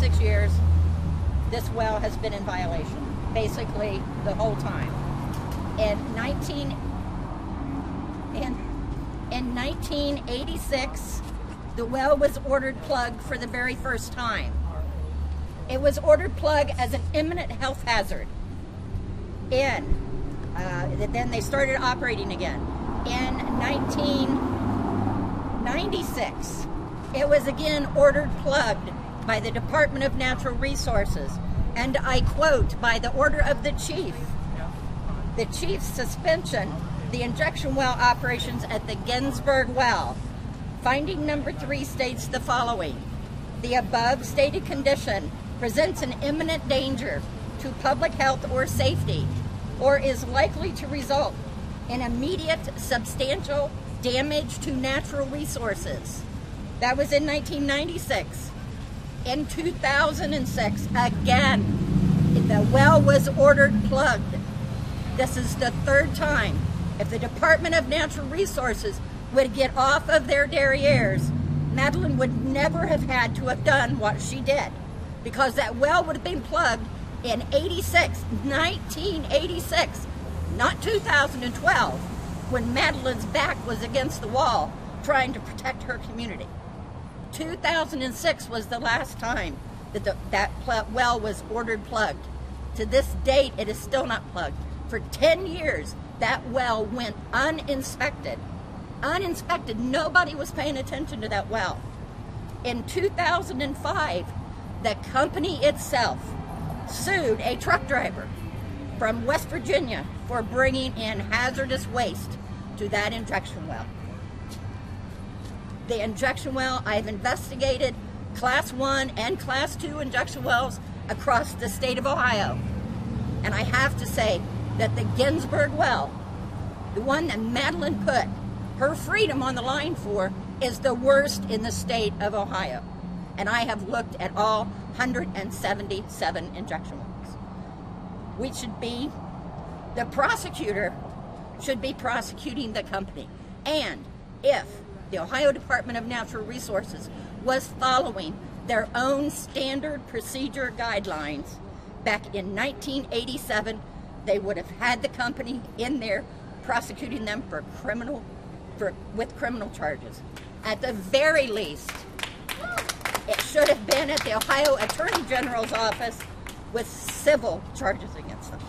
26 years, this well has been in violation, basically the whole time. In 1986, the well was ordered plugged for the very first time. It was ordered plugged as an imminent health hazard. Then they started operating again. In 1996, it was again ordered plugged by the Department of Natural Resources, and I quote, by the order of the chief's suspension, the injection well operations at the Ginsburg well. Finding number 3 states the following: the above stated condition presents an imminent danger to public health or safety, or is likely to result in immediate substantial damage to natural resources. That was in 1996. In 2006, again, the well was ordered plugged. This is the third time. If the Department of Natural Resources would get off of their derrieres, Madeline would never have had to have done what she did, because that well would have been plugged in 1986, not 2012, when Madeline's back was against the wall trying to protect her community. 2006 was the last time that that well was ordered plugged. To this date, it is still not plugged. For 10 years, that well went uninspected. Uninspected. Nobody was paying attention to that well. In 2005, the company itself sued a truck driver from West Virginia for bringing in hazardous waste to that injection well. The injection well, I've investigated Class 1 and Class 2 injection wells across the state of Ohio. And I have to say that the Ginsburg well, the one that Madeline put her freedom on the line for, is the worst in the state of Ohio. And I have looked at all 177 injection wells. The prosecutor should be prosecuting the company. And if the Ohio Department of Natural Resources was following their own standard procedure guidelines back in 1987, they would have had the company in there prosecuting them with criminal charges. At the very least, it should have been at the Ohio Attorney General's office with civil charges against them.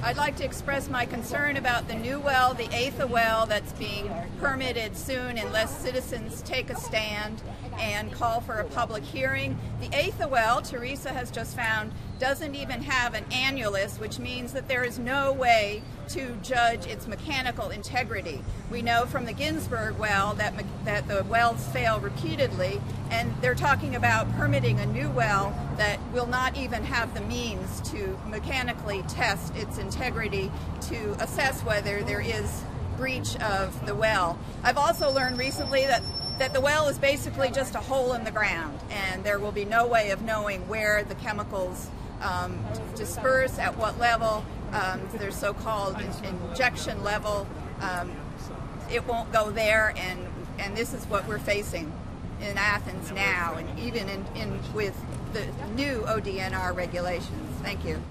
I'd like to express my concern about the new well, the eighth well, that's being permitted soon unless citizens take a stand and call for a public hearing. The eighth well, Teresa has just found, doesn't even have an annulus, which means that there is no way to judge its mechanical integrity. We know from the Ginsburg well that the wells fail repeatedly, and they're talking about permitting a new well that will not even have the means to mechanically test its integrity to assess whether there is breach of the well. I've also learned recently that the well is basically just a hole in the ground, and there will be no way of knowing where the chemicals disperse, at what level. Their so-called injection level, it won't go there, and this is what we're facing in Athens now, and even with the new ODNR regulations. Thank you.